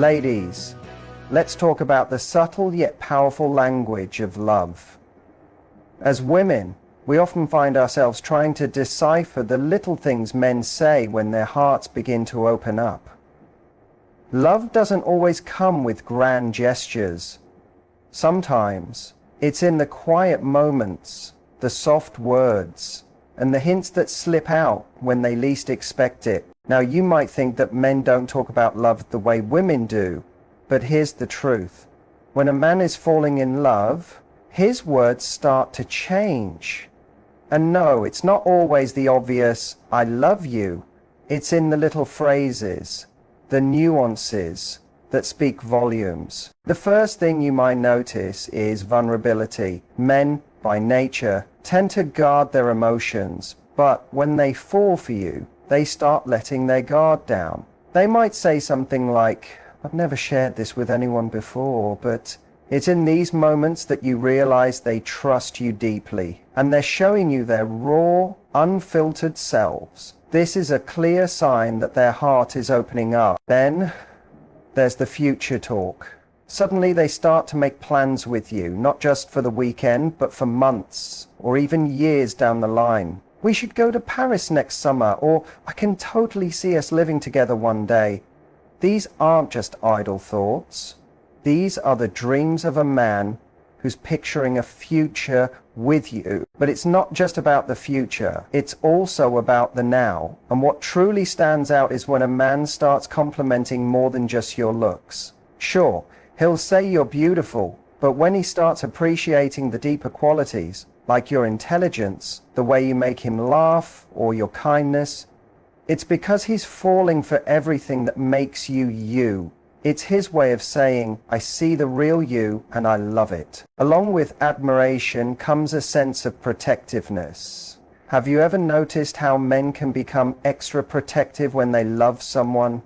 Ladies, let's talk about the subtle yet powerful language of love. As women, we often find ourselves trying to decipher the little things men say when their hearts begin to open up. Love doesn't always come with grand gestures. Sometimes it's in the quiet moments, the soft words, and the hints that slip out when they least expect it. Now, you might think that men don't talk about love the way women do, but here's the truth. When a man is falling in love, his words start to change. And no, it's not always the obvious, I love you. It's in the little phrases, the nuances that speak volumes. The first thing you might notice is vulnerability. Men, by nature, tend to guard their emotions, but when they fall for you, they start letting their guard down. They might say something like, I've never shared this with anyone before, but it's in these moments that you realize they trust you deeply, and they're showing you their raw, unfiltered selves. This is a clear sign that their heart is opening up. Then there's the future talk. Suddenly they start to make plans with you, not just for the weekend, but for months or even years down the line. We should go to Paris next summer, or I can totally see us living together one day. These aren't just idle thoughts. These are the dreams of a man who's picturing a future with you. But it's not just about the future, it's also about the now. And what truly stands out is when a man starts complimenting more than just your looks. Sure, he'll say you're beautiful, but when he starts appreciating the deeper qualities, like your intelligence, the way you make him laugh, or your kindness, it's because he's falling for everything that makes you you. It's his way of saying, I see the real you and I love it. Along with admiration comes a sense of protectiveness. Have you ever noticed how men can become extra protective when they love someone?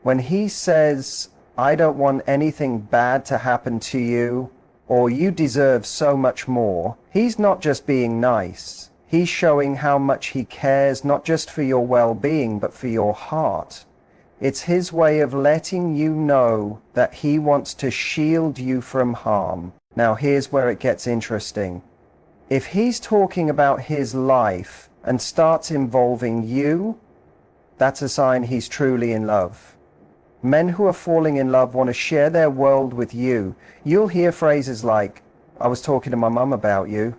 When he says, I don't want anything bad to happen to you, or you deserve so much more, he's not just being nice. He's showing how much he cares, not just for your well-being, but for your heart. It's his way of letting you know that he wants to shield you from harm. Now here's where it gets interesting. If he's talking about his life and starts involving you, that's a sign he's truly in love. Men who are falling in love want to share their world with you. You'll hear phrases like, I was talking to my mum about you,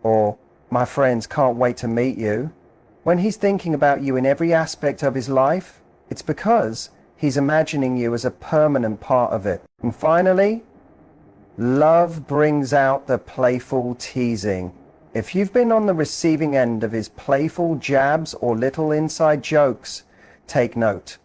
or my friends can't wait to meet you. When he's thinking about you in every aspect of his life, it's because he's imagining you as a permanent part of it. And finally, love brings out the playful teasing. If you've been on the receiving end of his playful jabs or little inside jokes, take note.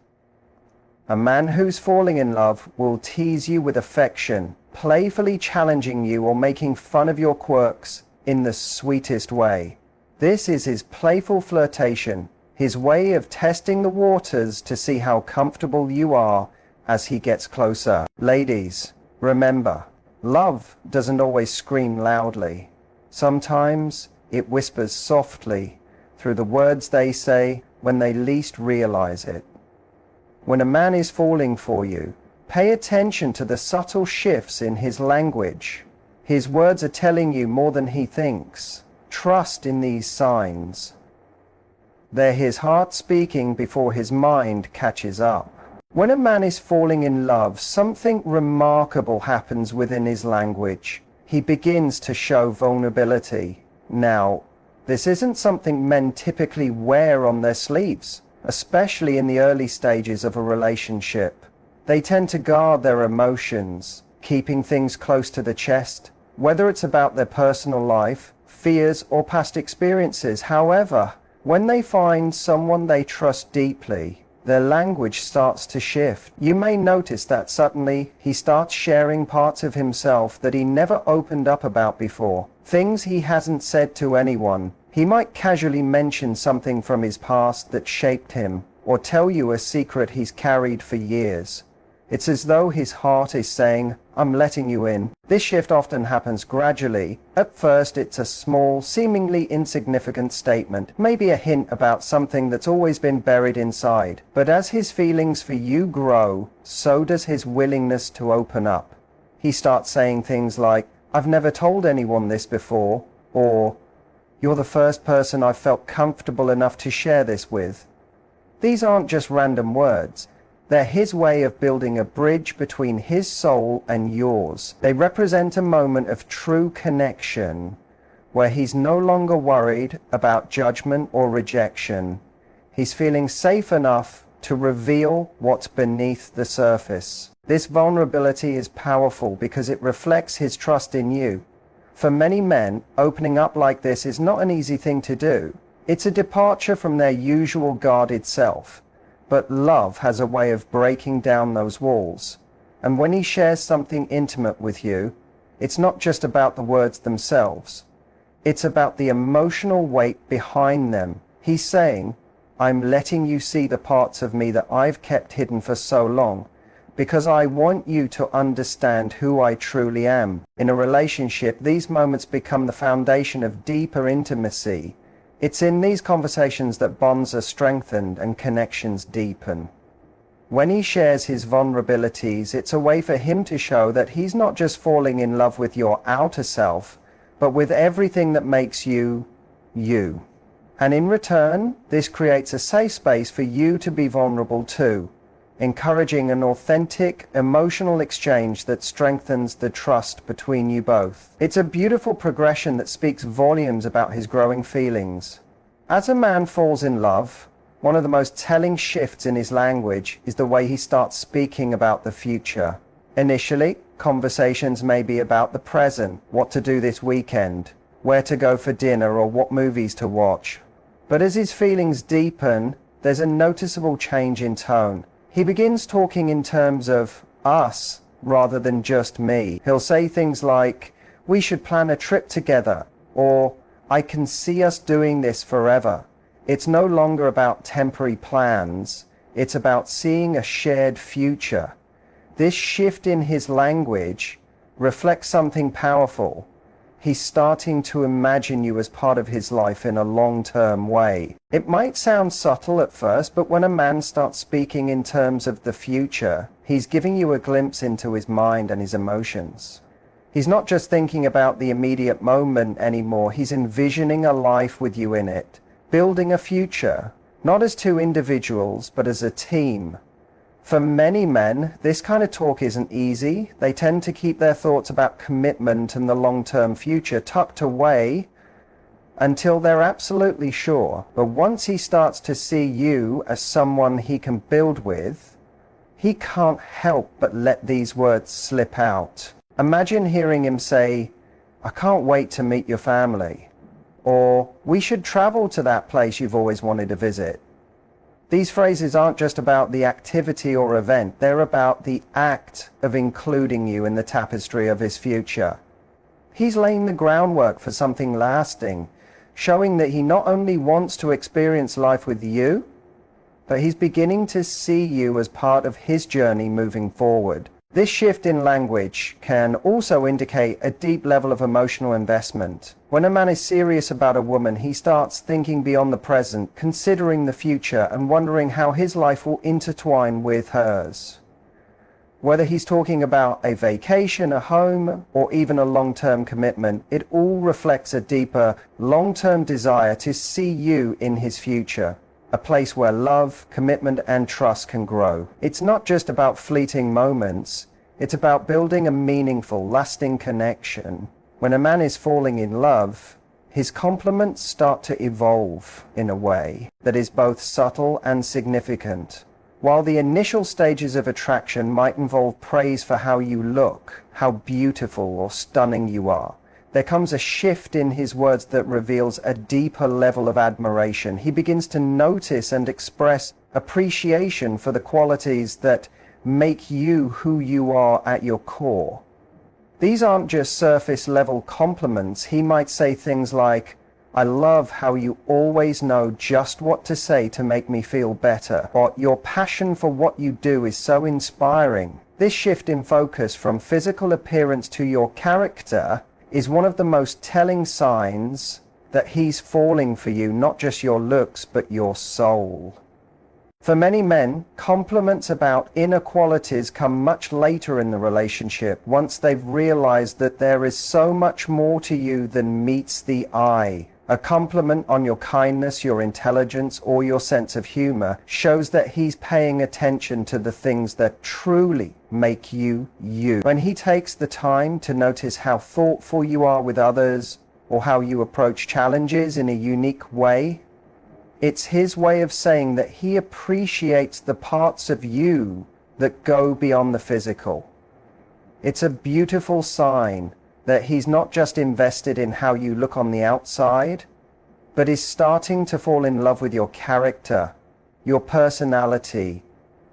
A man who's falling in love will tease you with affection, playfully challenging you or making fun of your quirks in the sweetest way. This is his playful flirtation, his way of testing the waters to see how comfortable you are as he gets closer. Ladies, remember, love doesn't always scream loudly. Sometimes it whispers softly through the words they say when they least realize it. When a man is falling for you, pay attention to the subtle shifts in his language. His words are telling you more than he thinks. Trust in these signs. They're his heart speaking before his mind catches up. When a man is falling in love, something remarkable happens within his language. He begins to show vulnerability. Now, this isn't something men typically wear on their sleeves, especially in the early stages of a relationship. They tend to guard their emotions, keeping things close to the chest, whether it's about their personal life, fears, or past experiences. However, when they find someone they trust deeply, their language starts to shift. You may notice that suddenly he starts sharing parts of himself that he never opened up about before, things he hasn't said to anyone. He might casually mention something from his past that shaped him, or tell you a secret he's carried for years. It's as though his heart is saying, I'm letting you in. This shift often happens gradually. At first, it's a small, seemingly insignificant statement, maybe a hint about something that's always been buried inside. But as his feelings for you grow, so does his willingness to open up. He starts saying things like, "I've never told anyone this before," or "You're the first person I've felt comfortable enough to share this with." These aren't just random words. They're his way of building a bridge between his soul and yours. They represent a moment of true connection, where he's no longer worried about judgment or rejection. He's feeling safe enough to reveal what's beneath the surface. This vulnerability is powerful because it reflects his trust in you. For many men, opening up like this is not an easy thing to do. It's a departure from their usual guarded self. But love has a way of breaking down those walls. And when he shares something intimate with you, it's not just about the words themselves. It's about the emotional weight behind them. He's saying, "I'm letting you see the parts of me that I've kept hidden for so long, because I want you to understand who I truly am." In a relationship, these moments become the foundation of deeper intimacy. It's in these conversations that bonds are strengthened and connections deepen. When he shares his vulnerabilities, it's a way for him to show that he's not just falling in love with your outer self, but with everything that makes you, you. And in return, this creates a safe space for you to be vulnerable too, encouraging an authentic, emotional exchange that strengthens the trust between you both. It's a beautiful progression that speaks volumes about his growing feelings. As a man falls in love, one of the most telling shifts in his language is the way he starts speaking about the future. Initially, conversations may be about the present, what to do this weekend, where to go for dinner, or what movies to watch. But as his feelings deepen, there's a noticeable change in tone. He begins talking in terms of us rather than just me. He'll say things like, "We should plan a trip together," or "I can see us doing this forever." It's no longer about temporary plans. It's about seeing a shared future. This shift in his language reflects something powerful. He's starting to imagine you as part of his life in a long-term way. It might sound subtle at first, but when a man starts speaking in terms of the future, he's giving you a glimpse into his mind and his emotions. He's not just thinking about the immediate moment anymore. He's envisioning a life with you in it, building a future, not as two individuals, but as a team. For many men, this kind of talk isn't easy. They tend to keep their thoughts about commitment and the long-term future tucked away until they're absolutely sure. But once he starts to see you as someone he can build with, he can't help but let these words slip out. Imagine hearing him say, "I can't wait to meet your family," or "We should travel to that place you've always wanted to visit." These phrases aren't just about the activity or event, they're about the act of including you in the tapestry of his future. He's laying the groundwork for something lasting, showing that he not only wants to experience life with you, but he's beginning to see you as part of his journey moving forward. This shift in language can also indicate a deep level of emotional investment. When a man is serious about a woman, he starts thinking beyond the present, considering the future, and wondering how his life will intertwine with hers. Whether he's talking about a vacation, a home, or even a long-term commitment, it all reflects a deeper, long-term desire to see you in his future. A place where love, commitment, and trust can grow. It's not just about fleeting moments, it's about building a meaningful, lasting connection. When a man is falling in love, his compliments start to evolve in a way that is both subtle and significant. While the initial stages of attraction might involve praise for how you look, how beautiful or stunning you are, there comes a shift in his words that reveals a deeper level of admiration. He begins to notice and express appreciation for the qualities that make you who you are at your core. These aren't just surface level compliments. He might say things like, "I love how you always know just what to say to make me feel better," or "Your passion for what you do is so inspiring." This shift in focus from physical appearance to your character is one of the most telling signs that he's falling for you, not just your looks, but your soul. For many men, compliments about inner qualities come much later in the relationship, once they've realized that there is so much more to you than meets the eye. A compliment on your kindness, your intelligence, or your sense of humor shows that he's paying attention to the things that truly make you you. When he takes the time to notice how thoughtful you are with others, or how you approach challenges in a unique way, it's his way of saying that he appreciates the parts of you that go beyond the physical. It's a beautiful sign that he's not just invested in how you look on the outside, but is starting to fall in love with your character, your personality,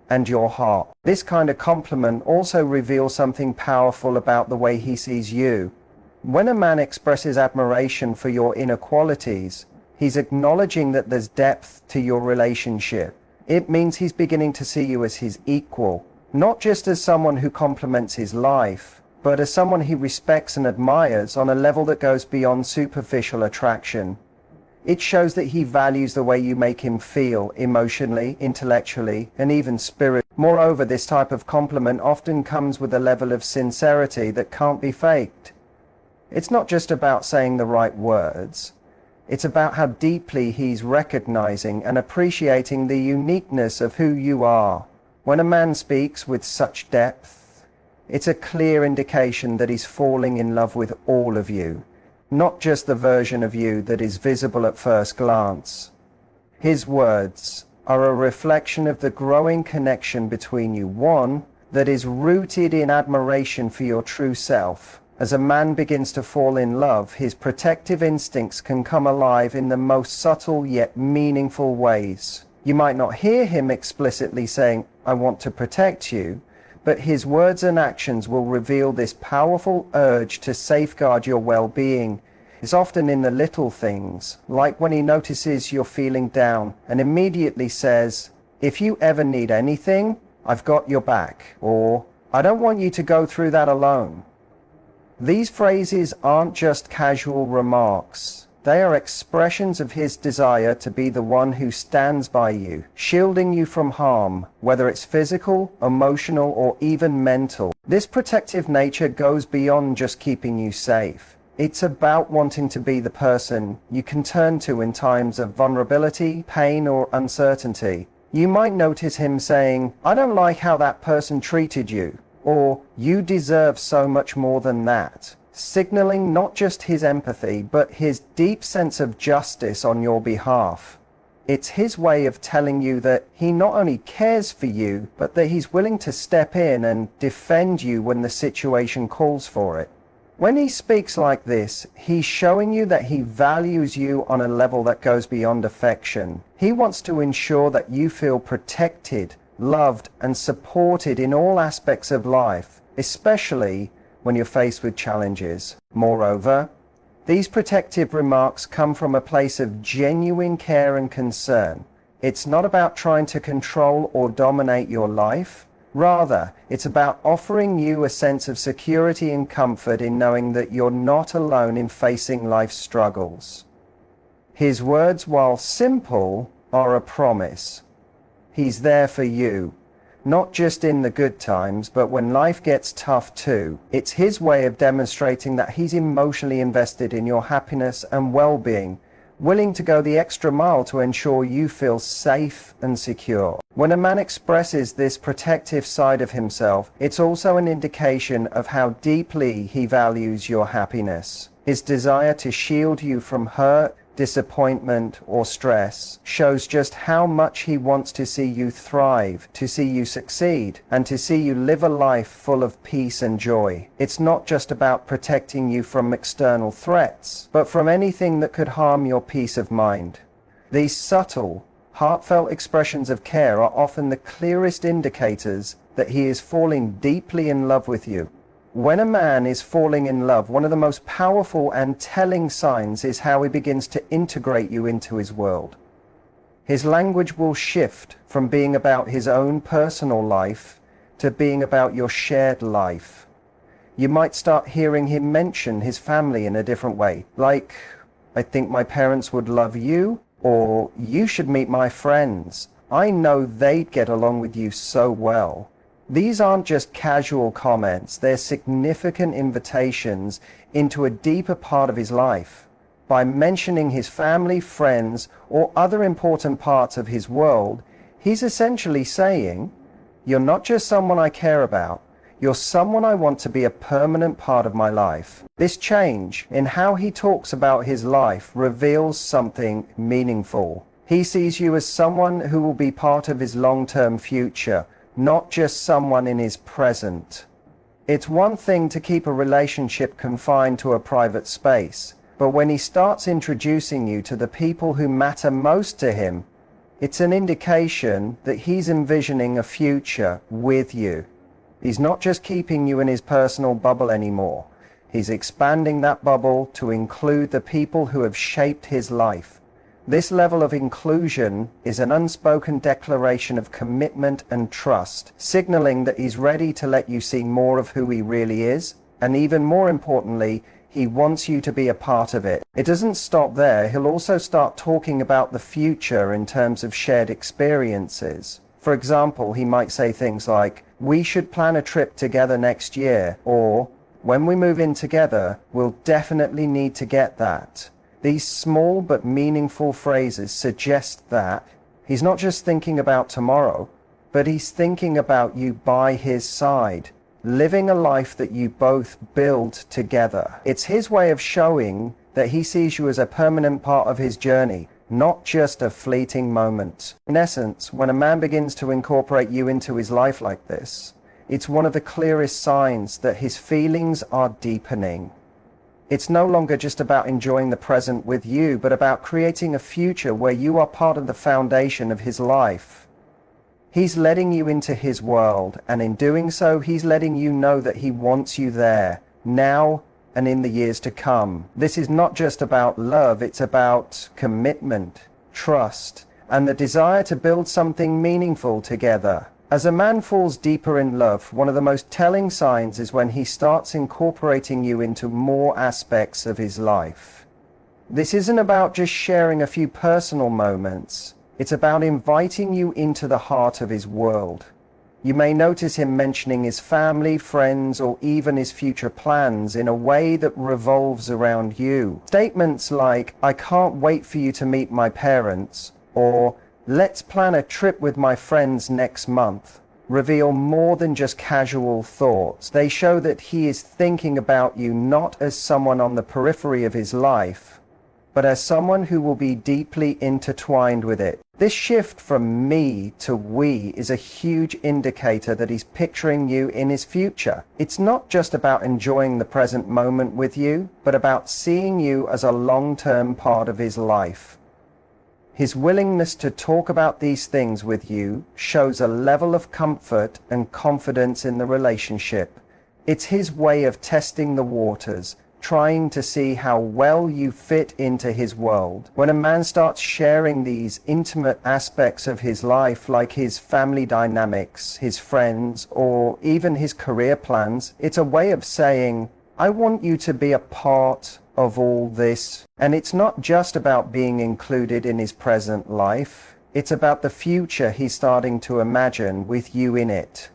and your heart. This kind of compliment also reveals something powerful about the way he sees you. When a man expresses admiration for your inner qualities, he's acknowledging that there's depth to your relationship. It means he's beginning to see you as his equal, not just as someone who complements his life, but as someone he respects and admires on a level that goes beyond superficial attraction. It shows that he values the way you make him feel emotionally, intellectually, and even spiritually. Moreover, this type of compliment often comes with a level of sincerity that can't be faked. It's not just about saying the right words. It's about how deeply he's recognizing and appreciating the uniqueness of who you are. When a man speaks with such depth, it's a clear indication that he's falling in love with all of you, not just the version of you that is visible at first glance. His words are a reflection of the growing connection between you, one that is rooted in admiration for your true self. As a man begins to fall in love, his protective instincts can come alive in the most subtle yet meaningful ways. You might not hear him explicitly saying, "I want to protect you," but his words and actions will reveal this powerful urge to safeguard your well-being. It's often in the little things, like when he notices you're feeling down and immediately says, "If you ever need anything, I've got your back," or "I don't want you to go through that alone." These phrases aren't just casual remarks. They are expressions of his desire to be the one who stands by you, shielding you from harm, whether it's physical, emotional, or even mental. This protective nature goes beyond just keeping you safe. It's about wanting to be the person you can turn to in times of vulnerability, pain, or uncertainty. You might notice him saying, "I don't like how that person treated you," or "You deserve so much more than that," signaling not just his empathy, but his deep sense of justice on your behalf. It's his way of telling you that he not only cares for you, but that he's willing to step in and defend you when the situation calls for it. When he speaks like this, he's showing you that he values you on a level that goes beyond affection. He wants to ensure that you feel protected, loved, and supported in all aspects of life, especially when you're faced with challenges. Moreover, these protective remarks come from a place of genuine care and concern. It's not about trying to control or dominate your life. Rather, it's about offering you a sense of security and comfort in knowing that you're not alone in facing life's struggles. His words, while simple, are a promise. He's there for you, not just in the good times, but when life gets tough too. It's his way of demonstrating that he's emotionally invested in your happiness and well-being, willing to go the extra mile to ensure you feel safe and secure. When a man expresses this protective side of himself, it's also an indication of how deeply he values your happiness. His desire to shield you from hurt, disappointment, or stress shows just how much he wants to see you thrive, to see you succeed, and to see you live a life full of peace and joy. It's not just about protecting you from external threats, but from anything that could harm your peace of mind. These subtle, heartfelt expressions of care are often the clearest indicators that he is falling deeply in love with you. When a man is falling in love, one of the most powerful and telling signs is how he begins to integrate you into his world. His language will shift from being about his own personal life to being about your shared life. You might start hearing him mention his family in a different way, like, "I think my parents would love you," or "You should meet my friends. I know they'd get along with you so well." These aren't just casual comments, they're significant invitations into a deeper part of his life. By mentioning his family, friends, or other important parts of his world, he's essentially saying, "You're not just someone I care about, you're someone I want to be a permanent part of my life." This change in how he talks about his life reveals something meaningful. He sees you as someone who will be part of his long-term future, not just someone in his present. It's one thing to keep a relationship confined to a private space, but when he starts introducing you to the people who matter most to him, it's an indication that he's envisioning a future with you. He's not just keeping you in his personal bubble anymore. He's expanding that bubble to include the people who have shaped his life. This level of inclusion is an unspoken declaration of commitment and trust, signaling that he's ready to let you see more of who he really is, and even more importantly, he wants you to be a part of it. It doesn't stop there. He'll also start talking about the future in terms of shared experiences. For example, he might say things like, "We should plan a trip together next year," or "When we move in together, we'll definitely need to get that." These small but meaningful phrases suggest that he's not just thinking about tomorrow, but he's thinking about you by his side, living a life that you both build together. It's his way of showing that he sees you as a permanent part of his journey, not just a fleeting moment. In essence, when a man begins to incorporate you into his life like this, it's one of the clearest signs that his feelings are deepening. It's no longer just about enjoying the present with you, but about creating a future where you are part of the foundation of his life. He's letting you into his world, and in doing so, he's letting you know that he wants you there, now and in the years to come. This is not just about love, it's about commitment, trust, and the desire to build something meaningful together. As a man falls deeper in love, one of the most telling signs is when he starts incorporating you into more aspects of his life. This isn't about just sharing a few personal moments. It's about inviting you into the heart of his world. You may notice him mentioning his family, friends, or even his future plans in a way that revolves around you. Statements like, "I can't wait for you to meet my parents," or "Let's plan a trip with my friends next month," reveal more than just casual thoughts. They show that he is thinking about you not as someone on the periphery of his life, but as someone who will be deeply intertwined with it. This shift from me to we is a huge indicator that he's picturing you in his future. It's not just about enjoying the present moment with you, but about seeing you as a long-term part of his life. His willingness to talk about these things with you shows a level of comfort and confidence in the relationship. It's his way of testing the waters, trying to see how well you fit into his world. When a man starts sharing these intimate aspects of his life, like his family dynamics, his friends, or even his career plans, it's a way of saying, "I want you to be a part of all this." And it's not just about being included in his present life, it's about the future he's starting to imagine with you in it.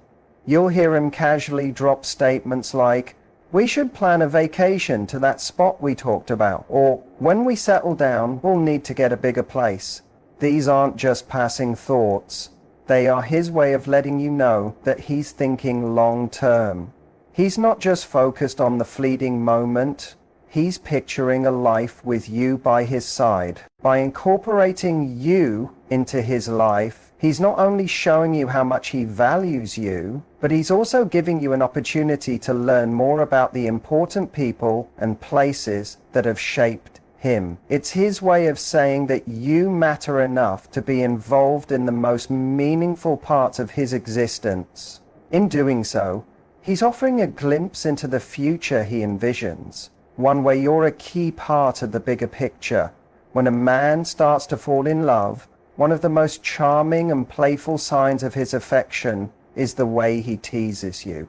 You'll hear him casually drop statements like, "We should plan a vacation to that spot we talked about," or "When we settle down, we'll need to get a bigger place." These aren't just passing thoughts. They are his way of letting you know that he's thinking long term. He's not just focused on the fleeting moment. He's picturing a life with you by his side. By incorporating you into his life, he's not only showing you how much he values you, but he's also giving you an opportunity to learn more about the important people and places that have shaped him. It's his way of saying that you matter enough to be involved in the most meaningful parts of his existence. In doing so, he's offering a glimpse into the future he envisions, one where you're a key part of the bigger picture. When a man starts to fall in love, one of the most charming and playful signs of his affection is the way he teases you.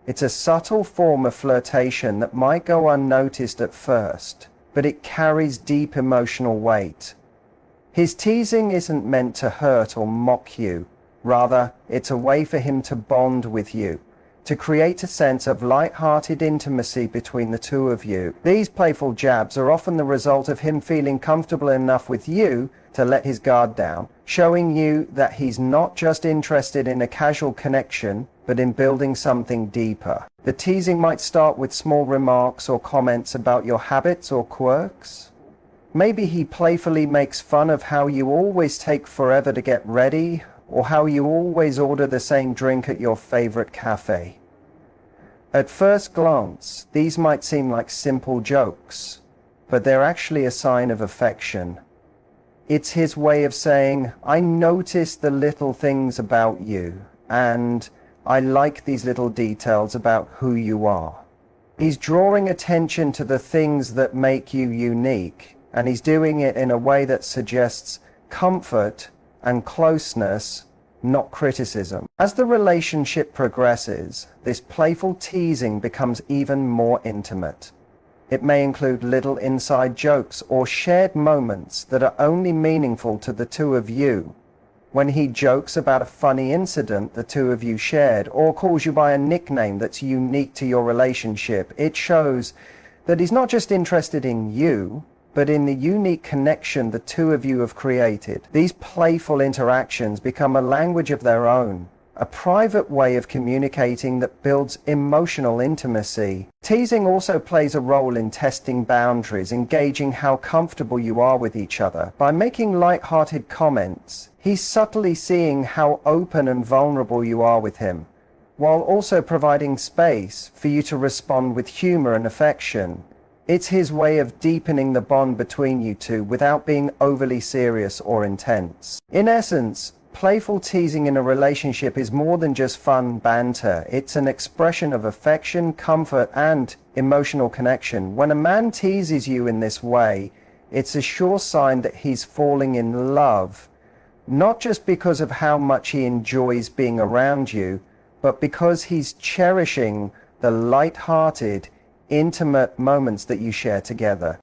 It's a subtle form of flirtation that might go unnoticed at first, but it carries deep emotional weight. His teasing isn't meant to hurt or mock you. Rather, it's a way for him to bond with you, to create a sense of light-hearted intimacy between the two of you. These playful jabs are often the result of him feeling comfortable enough with you to let his guard down, showing you that he's not just interested in a casual connection, but in building something deeper. The teasing might start with small remarks or comments about your habits or quirks. Maybe he playfully makes fun of how you always take forever to get ready, or how you always order the same drink at your favorite cafe. At first glance, these might seem like simple jokes, but they're actually a sign of affection. It's his way of saying, I notice the little things about you, and I like these little details about who you are. He's drawing attention to the things that make you unique, and he's doing it in a way that suggests comfort and closeness, not criticism. As the relationship progresses, this playful teasing becomes even more intimate. It may include little inside jokes or shared moments that are only meaningful to the two of you. When he jokes about a funny incident the two of you shared, or calls you by a nickname that's unique to your relationship, it shows that he's not just interested in you, but in the unique connection the two of you have created. These playful interactions become a language of their own, a private way of communicating that builds emotional intimacy. Teasing also plays a role in testing boundaries, engaging how comfortable you are with each other. By making light-hearted comments, he's subtly seeing how open and vulnerable you are with him, while also providing space for you to respond with humor and affection. It's his way of deepening the bond between you two without being overly serious or intense. In essence, playful teasing in a relationship is more than just fun banter. It's an expression of affection, comfort, and emotional connection. When a man teases you in this way, it's a sure sign that he's falling in love, not just because of how much he enjoys being around you, but because he's cherishing the light-hearted, intimate moments that you share together.